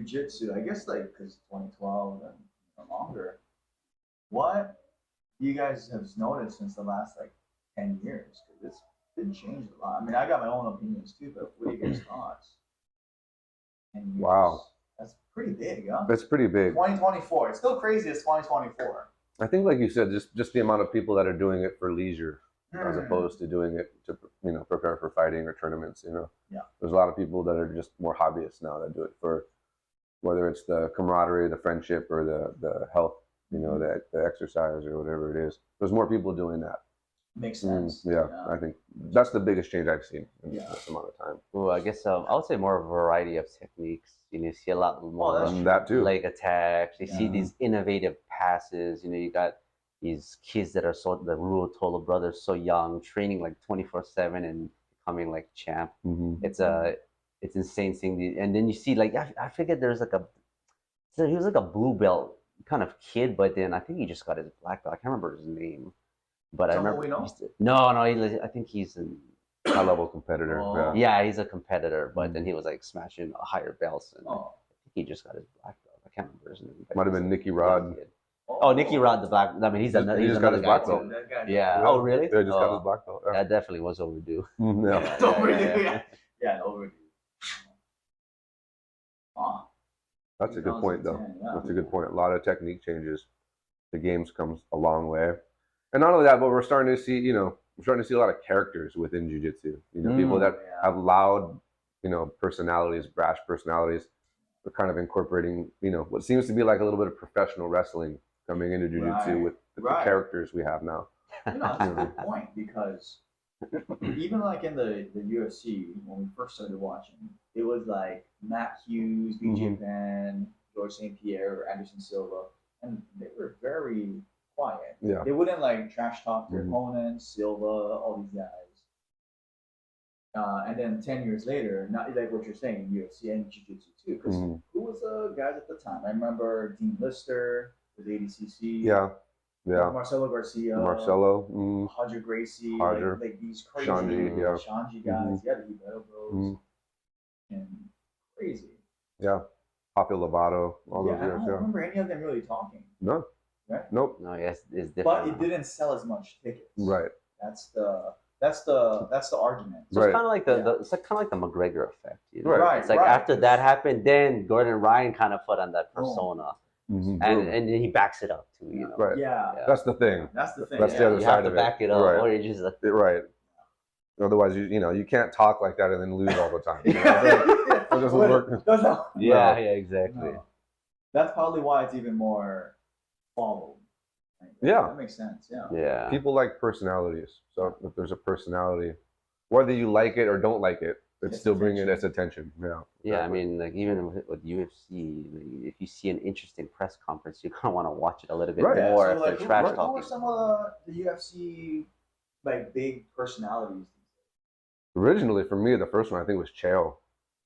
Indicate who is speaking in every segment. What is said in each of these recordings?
Speaker 1: Jiu-Jitsu, I guess like because 2012 and longer, what you guys have noticed since the last like 10 years? Because it's been changed a lot. I mean, I got my own opinions too, but what are you guys' thoughts? 10 years.
Speaker 2: Wow.
Speaker 1: That's pretty big, huh?
Speaker 2: That's pretty big.
Speaker 1: 2024. It's still crazy as 2024.
Speaker 2: I think, like you said, just the amount of people that are doing it for leisure, as opposed to doing it to prepare for fighting or tournaments.
Speaker 1: Yeah.
Speaker 2: There's a lot of people that are just more hobbyists now that do it for whether it's the camaraderie, the friendship, or the health, the exercise or whatever it is. There's more people doing that.
Speaker 1: Makes sense.
Speaker 2: Yeah, I think that's the biggest change I've seen in this amount of time.
Speaker 3: Well, I guess I would say more variety of techniques. You see a lot more
Speaker 2: that too.
Speaker 3: leg attacks. You see these innovative passes. You got these kids that are the Ruo Tolo brothers, so young, training like 24/7 and becoming like champ. It's insane seeing and then you see like I figured there's like he was like a blue belt kind of kid, but then I think he just got his black belt. I can't remember his name. But I remember. No, I think he's a
Speaker 2: high-level competitor.
Speaker 1: Oh.
Speaker 3: Yeah, he's a competitor, but then he was like smashing higher belts, and I think he just got his black belt. I can't remember his name.
Speaker 2: Might have been Nicky Rod.
Speaker 3: Oh, Nicky Rod, the black. I mean, he's
Speaker 2: just got his black belt.
Speaker 3: Yeah. Oh, really?
Speaker 2: Yeah, just got his black belt. Yeah.
Speaker 3: That definitely was overdue.
Speaker 1: Overdue. Yeah, overdue.
Speaker 2: That's a good point, though. That's a good point. A lot of technique changes. The game's comes a long way. And not only that, but we're starting to see, a lot of characters within jiu-jitsu. People that have loud, personalities, brash personalities. We're kind of incorporating, what seems to be like a little bit of professional wrestling coming into jiu-jitsu with the characters we have now.
Speaker 1: That's a good point, because even like in the UFC, when we first started watching, it was like Matt Hughes, BJ Penn, George St. Pierre, Anderson Silva, and they were very quiet.
Speaker 2: Yeah.
Speaker 1: They wouldn't like trash talk their opponents, Silva, all these guys. And then 10 years later, not like what you're saying, UFC and Jiu-Jitsu too. Because who was the guys at the time? I remember Dean Lister was ADCC.
Speaker 2: Yeah.
Speaker 1: Marcelo Garcia. Hodger Gracie. Like these crazy Shanji guys. Yeah, the Ibeto Bros. And crazy.
Speaker 2: Yeah. Papi Lovato. All those
Speaker 1: I don't remember any of them really talking.
Speaker 2: No.
Speaker 1: Right?
Speaker 2: Nope.
Speaker 3: No, yes, it's different.
Speaker 1: But it didn't sell as much tickets.
Speaker 2: Right.
Speaker 1: That's the argument.
Speaker 3: So it's kind of like it's kind of like the McGregor effect.
Speaker 2: Right.
Speaker 3: It's like after that happened, then Gordon Ryan kind of put on that persona, and he backs it up too.
Speaker 2: Right.
Speaker 1: Yeah.
Speaker 2: That's the thing.
Speaker 1: That's the thing.
Speaker 2: That's the other side of it.
Speaker 3: You have to back it up, or you just
Speaker 2: right. Otherwise, you can't talk like that and then lose all the time. It doesn't work.
Speaker 3: Yeah, exactly.
Speaker 1: No. That's probably why it's even more followed.
Speaker 2: Yeah,
Speaker 1: that makes sense.
Speaker 3: Yeah.
Speaker 2: People like personalities, so if there's a personality, whether you like it or don't like it, it's still bringing its attention. Yeah.
Speaker 3: Yeah, I mean, like even with UFC, if you see an interesting press conference, you kind of want to watch it a little bit more
Speaker 1: so
Speaker 3: if they're trash talking.
Speaker 1: Who are some of the UFC like big personalities?
Speaker 2: Originally, for me, the first one I think was Chael.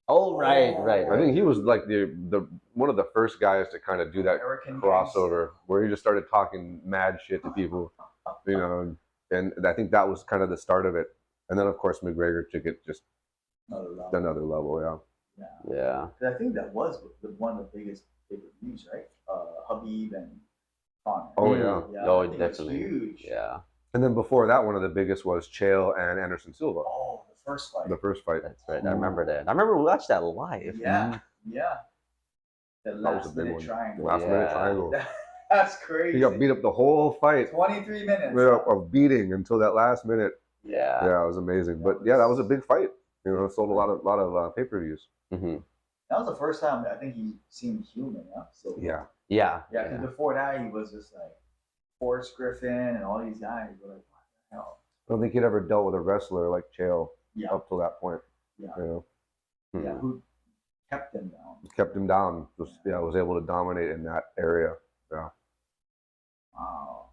Speaker 3: Oh, right.
Speaker 2: I think he was like the one of the first guys to kind of do that crossover where he just started talking mad shit to people, and I think that was kind of the start of it. And then of course McGregor took it just another level.
Speaker 3: Yeah.
Speaker 1: I think that was one of the biggest pay-per-views, right? Habib and Conor.
Speaker 2: Oh yeah.
Speaker 3: Oh, definitely.
Speaker 1: Huge.
Speaker 3: Yeah.
Speaker 2: And then before that, one of the biggest was Chael and Anderson Silva.
Speaker 1: Oh, the first fight.
Speaker 3: That's right. I remember that. I remember we watched that live.
Speaker 1: Yeah. The last minute triangle.
Speaker 2: Last minute triangle.
Speaker 1: That's crazy.
Speaker 2: He got beat up the whole fight.
Speaker 1: 23 minutes.
Speaker 2: Of beating until that last minute.
Speaker 3: Yeah.
Speaker 2: Yeah, it was amazing. But that was a big fight. It sold a lot of pay-per-views.
Speaker 3: Mm-hmm.
Speaker 1: That was the first time I think he seemed human. So
Speaker 3: Yeah.
Speaker 1: Because before that he was just like Forrest Griffin and all these guys were like, what the hell?
Speaker 2: I don't think he'd ever dealt with a wrestler like Chael up to that point.
Speaker 1: Who kept him down.
Speaker 2: Kept him down. Was able to dominate in that area. Yeah.
Speaker 1: Wow.